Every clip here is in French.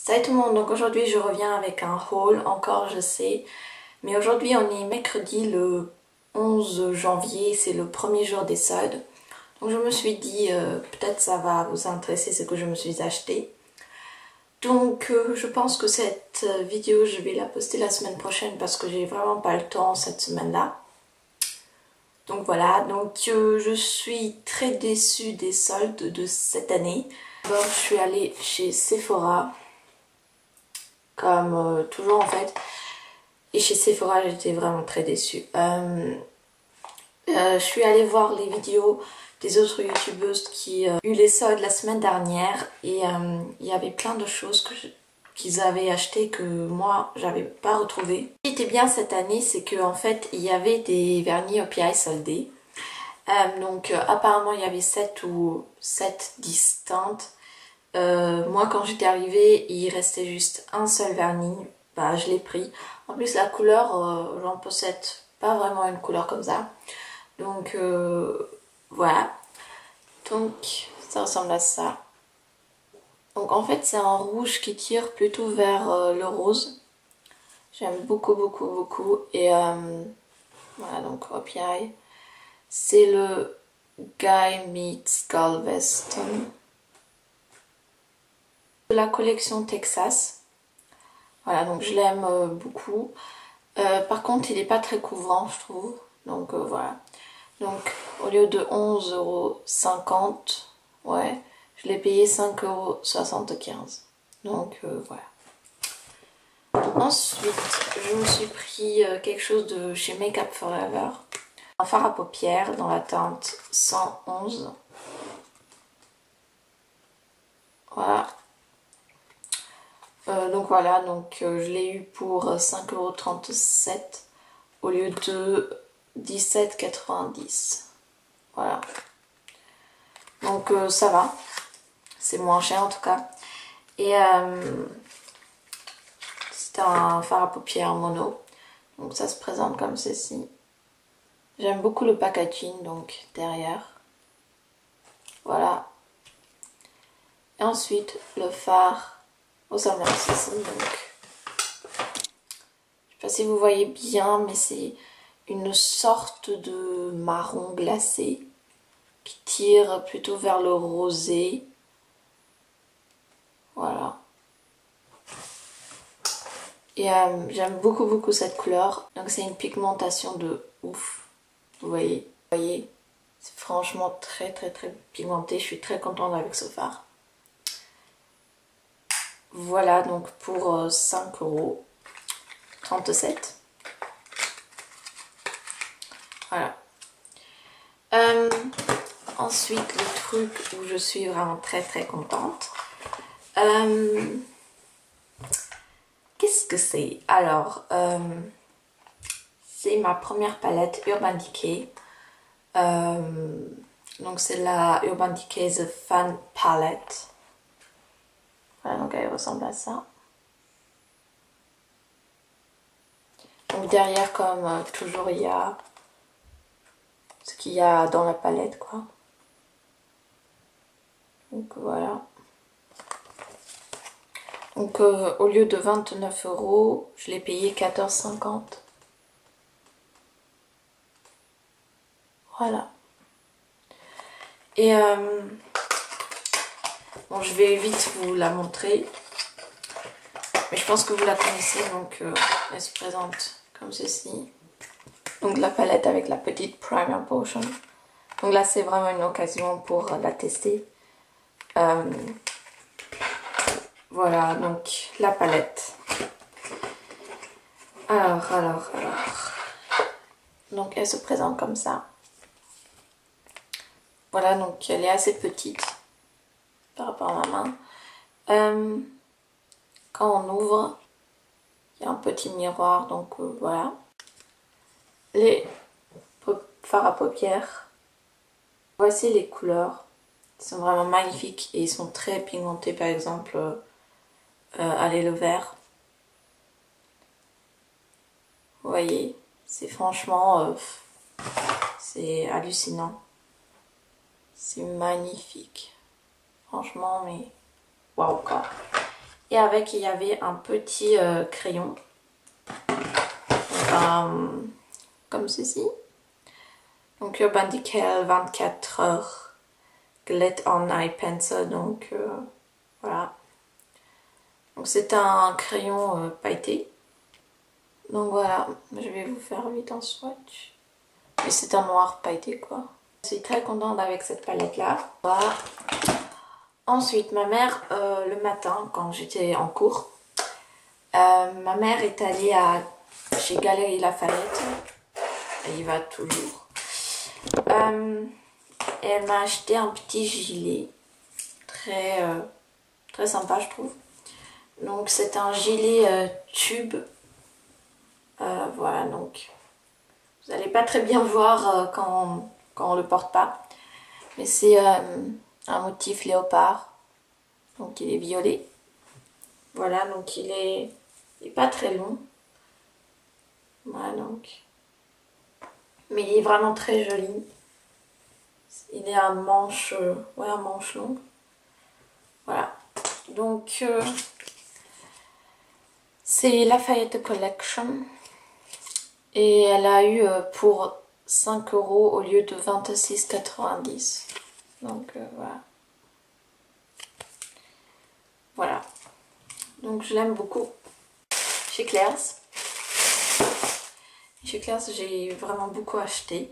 Salut tout le monde, donc aujourd'hui je reviens avec un haul, encore je sais, mais aujourd'hui on est mercredi le 11 janvier, c'est le premier jour des soldes, donc je me suis dit peut-être ça va vous intéresser ce que je me suis acheté. Donc je pense que cette vidéo je vais la poster la semaine prochaine parce que j'ai vraiment pas le temps cette semaine-là. Donc voilà, donc je suis très déçue des soldes de cette année. D'abord je suis allée chez Sephora, comme toujours en fait. Et chez Sephora, j'étais vraiment très déçue. Je suis allée voir les vidéos des autres youtubeuses qui ont eu les soldes la semaine dernière. Et il y avait plein de choses qu'ils avaient achetées que moi, j'avais pas retrouvées. Ce qui était bien cette année, c'est qu'en fait, il y avait des vernis OPI soldés. Donc apparemment, il y avait 7 ou 7 distinctes. Moi quand j'étais arrivée il restait juste un seul vernis, bah je l'ai pris. En plus la couleur, j'en possède pas vraiment une couleur comme ça. Donc voilà. Donc ça ressemble à ça. Donc en fait c'est un rouge qui tire plutôt vers le rose. J'aime beaucoup beaucoup beaucoup. Et voilà donc OPI. C'est le Guy Meets Galveston de la collection Texas. Voilà, donc je l'aime beaucoup. Par contre, il n'est pas très couvrant, je trouve. Donc voilà. Donc au lieu de 11,50 €, ouais, je l'ai payé 5,75 €. Donc voilà. Ensuite, je me suis pris quelque chose de chez Make Up Forever. Un fard à paupières dans la teinte 111. Voilà. Donc voilà, donc je l'ai eu pour 5,37 € au lieu de 17,90 €. Voilà. Donc ça va. C'est moins cher en tout cas. Et c'est un fard à paupières mono. Donc ça se présente comme ceci. J'aime beaucoup le packaging donc derrière. Voilà. Et ensuite le fard ressemble à ceci. Donc je sais pas si vous voyez bien, mais c'est une sorte de marron glacé qui tire plutôt vers le rosé. Voilà. Et j'aime beaucoup beaucoup cette couleur. Donc c'est une pigmentation de ouf. Vous voyez, c'est franchement très très très pigmenté. Je suis très contente avec ce fard. Voilà donc pour 5,37 €. Voilà. Ensuite le truc où je suis vraiment très très contente. Qu'est-ce que c'est? Alors, c'est ma première palette Urban Decay. Donc c'est la Urban Decay The Fan Palette. Voilà, donc elle ressemble à ça. Donc derrière, comme toujours, il y a ce qu'il y a dans la palette, quoi. Donc voilà. Donc au lieu de 29 €, je l'ai payé 14,50 €. Voilà. Et bon, je vais vite vous la montrer. Mais je pense que vous la connaissez, donc elle se présente comme ceci. Donc la palette avec la petite primer potion. Donc là c'est vraiment une occasion pour la tester. Voilà donc la palette. Alors. Donc elle se présente comme ça. Voilà, donc elle est assez petite par rapport à ma main. Quand on ouvre, il y a un petit miroir, donc voilà. Les fards à paupières. Voici les couleurs. Ils sont vraiment magnifiques et ils sont très pigmentés, par exemple, allez, le vert. Vous voyez, c'est franchement, c'est hallucinant. C'est magnifique. Franchement, mais waouh quoi. Et avec, il y avait un petit crayon. Comme ceci. Donc Urban Decay 24 heures Glit on Eye Pencil. Donc voilà. Donc c'est un crayon pailleté. Donc voilà, je vais vous faire vite en swatch. Et c'est un noir pailleté quoi. Je suis très contente avec cette palette là. Voilà. Ensuite, ma mère, le matin, quand j'étais en cours, ma mère est allée chez Galeries Lafayette. Elle y va toujours. Et elle m'a acheté un petit gilet. Très sympa, je trouve. Donc, c'est un gilet tube. Voilà, donc vous n'allez pas très bien voir quand on le porte pas. Mais c'est un motif léopard. Donc, il est violet. Voilà, donc il est pas très long. Voilà, donc. Mais il est vraiment très joli. Il est à manche, ouais, à manche longue. Voilà. Donc, c'est Lafayette Collection. Et elle a eu pour 5 € au lieu de 26,90 €. Donc, voilà. Voilà. Donc, je l'aime beaucoup. Chez Claire's. Chez Claire's, j'ai vraiment beaucoup acheté.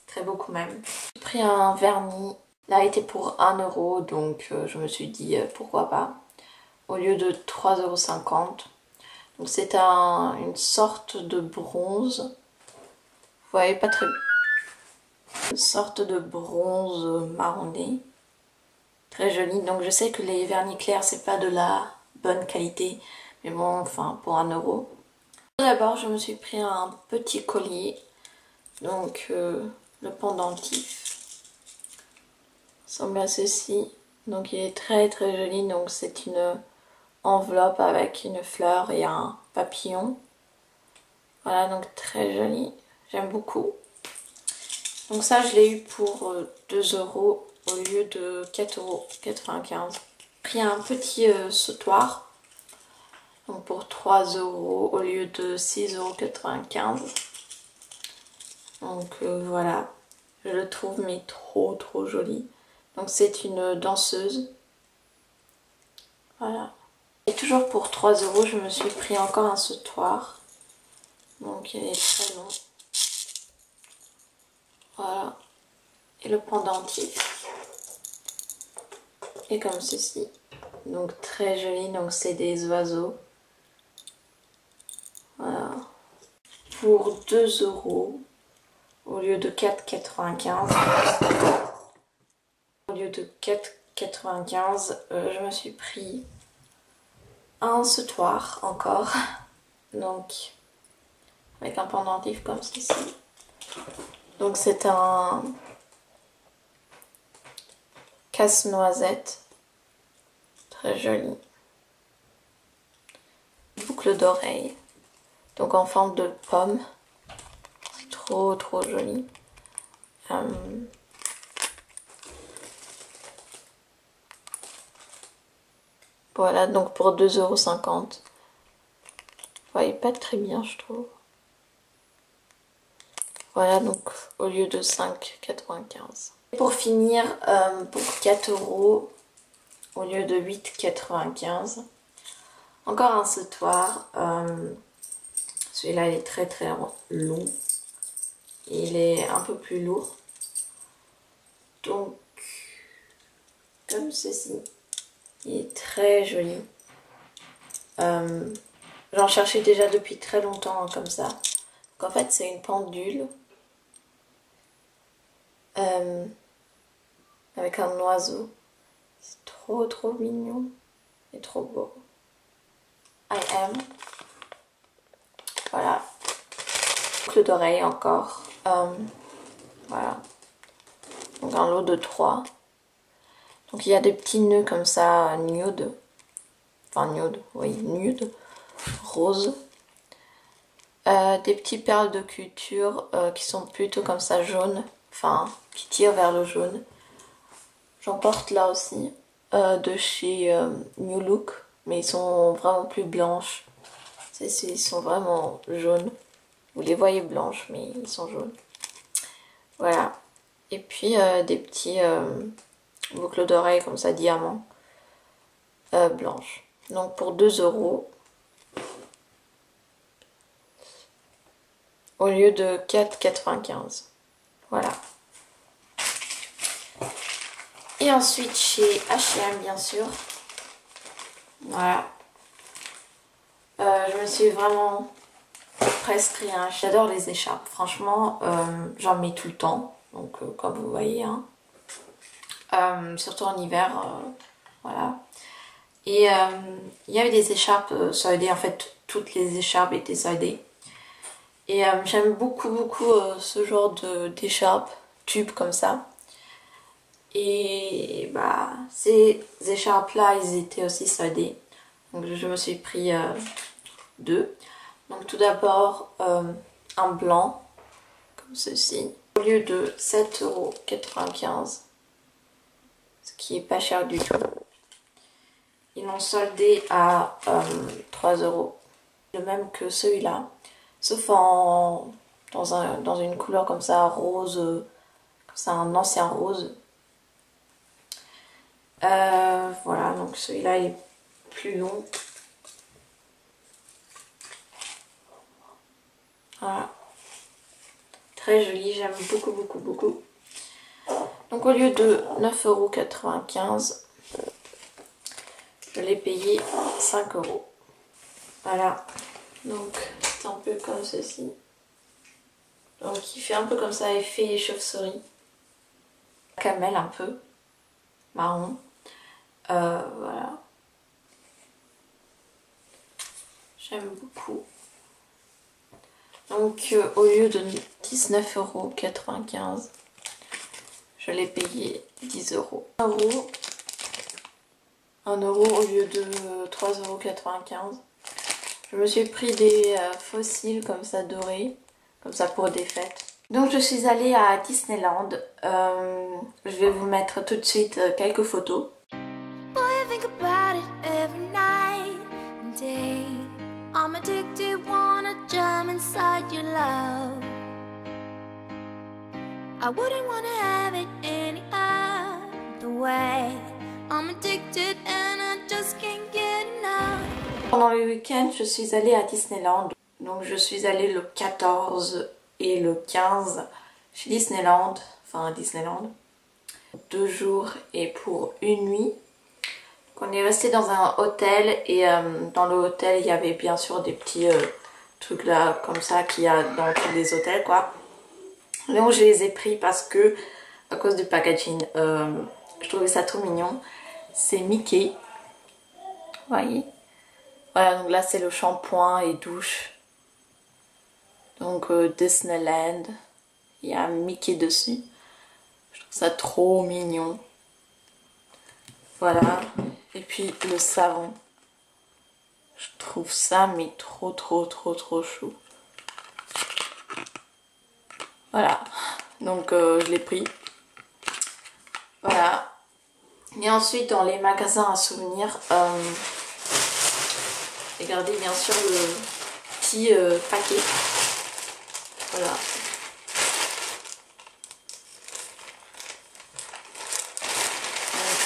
Très beaucoup même. J'ai pris un vernis. Il a été pour 1 €, donc je me suis dit pourquoi pas. Au lieu de 3,50 €. Donc c'est une sorte de bronze. Vous voyez pas très bien. Une sorte de bronze marronné. Très joli. Donc je sais que les vernis clairs c'est pas de la bonne qualité. Mais bon, enfin pour 1 €. Tout d'abord je me suis pris un petit collier. Donc le pendentif ressemble à ceci. Donc il est très joli. Donc c'est une enveloppe avec une fleur et un papillon. Voilà, donc très joli. J'aime beaucoup. Donc ça, je l'ai eu pour 2 € au lieu de 4,95 €. J'ai pris un petit sautoir. Donc pour 3 € au lieu de 6,95 €. Donc voilà. Je le trouve mais trop joli. Donc c'est une danseuse. Voilà. Et toujours pour 3 €, je me suis pris encore un sautoir. Donc il est très long. Voilà. Et le pendentif est comme ceci. Donc très joli. Donc c'est des oiseaux. Voilà. Pour 2 € au lieu de 4,95 €. Au lieu de 4,95 €, je me suis pris un sautoir encore. Donc avec un pendentif comme ceci. Donc c'est un casse-noisette. Très joli. Boucle d'oreille. Donc en forme de pomme. Trop joli. Voilà, donc pour 2,50 €. Vous voyez pas très bien, je trouve. Voilà, donc au lieu de 5,95 €. Pour finir, pour 4 € au lieu de 8,95 €. Encore un sautoir. Celui-là, il est très long. Il est un peu plus lourd. Donc, comme ceci. Il est très joli. J'en cherchais déjà depuis très longtemps comme ça. Donc en fait, c'est une pendule. Avec un oiseau. C'est trop mignon. Et trop beau. I am. Voilà. Boucle d'oreille encore. Voilà. Donc un lot de 3. Donc il y a des petits nœuds comme ça, nude. Enfin nude, oui, nude. Rose. Des petits perles de culture qui sont plutôt comme ça jaunes. Enfin, qui tirent vers le jaune. J'en porte là aussi. de chez New Look, mais ils sont vraiment plus blanches. Ils sont vraiment jaunes. Vous les voyez blanches, mais ils sont jaunes. Voilà. Et puis des petits boucles d'oreilles comme ça, diamants, blanches. Donc pour 2 € au lieu de 4,95. Voilà. Et ensuite chez H&M bien sûr. Voilà. Je me suis vraiment prescrit un. J'adore les écharpes. Franchement, j'en mets tout le temps. Donc comme vous voyez, hein. Surtout en hiver. Voilà. Et il y avait des écharpes soldées. En fait, toutes les écharpes étaient soldées. Et j'aime beaucoup ce genre d'écharpes, tubes comme ça. Et bah, ces écharpes-là, ils étaient aussi soldées. Donc je me suis pris 2. Donc tout d'abord, un blanc, comme ceci. Au lieu de 7,95 €, ce qui est pas cher du tout. Ils l'ont soldé à 3 €. Le même que celui-là. Sauf dans une couleur comme ça, rose, comme ça, un ancien rose. Voilà, donc celui-là est plus long. Voilà. Très joli, j'aime beaucoup. Donc au lieu de 9,95 €, je l'ai payé 5 €. Voilà. Donc c'est un peu comme ceci. Donc il fait un peu comme ça, effet chauve-souris. Camel un peu. Marron. Voilà. J'aime beaucoup. Donc au lieu de 19,95 €, je l'ai payé 10 €. 1 € au lieu de 3,95 €. Je me suis pris des fossiles comme ça dorés, comme ça pour des fêtes. Donc je suis allée à Disneyland. Je vais vous mettre tout de suite quelques photos. I'm addicted, wanna jump inside your love. I wouldn't wanna have it any other way. I'm addicted and I just can't get enough. Pendant le week-end, je suis allée à Disneyland. Donc je suis allée le 14 et le 15 chez Disneyland, enfin à Disneyland. 2 jours et pour une nuit. On est resté dans un hôtel et dans le hôtel il y avait bien sûr des petits trucs là comme ça qu'il y a dans tous les hôtels quoi. Donc je les ai pris parce que à cause du packaging, je trouvais ça trop mignon. C'est Mickey, vous voyez. Voilà, donc là c'est le shampoing et douche. Donc Disneyland, il y a Mickey dessus. Je trouve ça trop mignon. Voilà. Et puis le savon. Je trouve ça mais trop chou. Voilà. Donc je l'ai pris. Voilà. Et ensuite dans les magasins à souvenirs, regardez bien sûr le petit paquet. Voilà.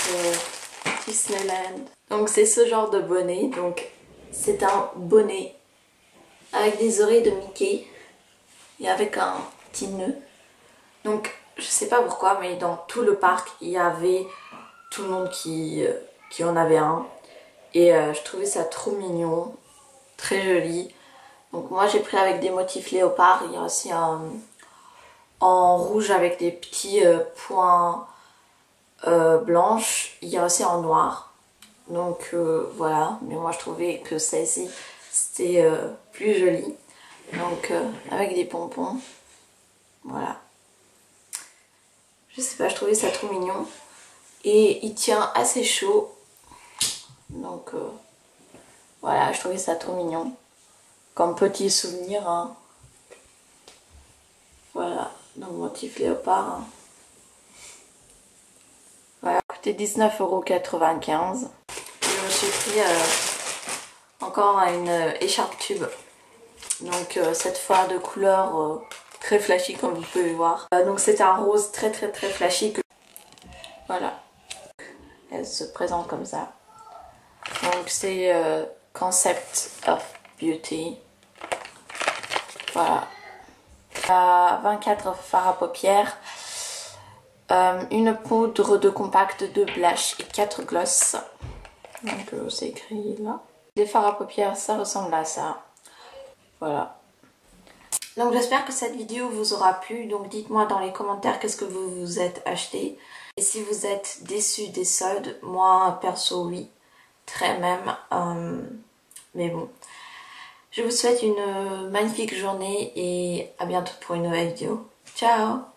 Donc Disneyland. Donc c'est ce genre de bonnet. Donc c'est un bonnet avec des oreilles de Mickey et avec un petit nœud. Donc je sais pas pourquoi mais dans tout le parc il y avait tout le monde qui en avait un. Et je trouvais ça trop mignon, très joli. Donc moi j'ai pris avec des motifs léopard. Il y a aussi un en rouge avec des petits points blanches. Il y a aussi en noir. Donc voilà, mais moi je trouvais que celle-ci c'était plus joli. Donc avec des pompons. Voilà. Je sais pas, je trouvais ça trop mignon. Et il tient assez chaud. Donc voilà, je trouvais ça trop mignon. Comme petit souvenir. Hein. Voilà, donc motif léopard. Hein. Voilà. coûté 19,95 €. Je me suis pris encore une écharpe tube. Donc cette fois de couleur très flashy comme vous pouvez voir. Donc c'est un rose très flashy. Voilà. Elle se présente comme ça. Donc c'est Concept of Beauty. Voilà. 24 fards à paupières. Une poudre de compact, 2 blush et 4 gloss. Donc c'est écrit là. Les fards à paupières, ça ressemble à ça. Voilà. Donc j'espère que cette vidéo vous aura plu. Donc dites-moi dans les commentaires qu'est-ce que vous vous êtes acheté. Et si vous êtes déçus des soldes, moi perso oui, très même. Mais bon. Je vous souhaite une magnifique journée et à bientôt pour une nouvelle vidéo. Ciao!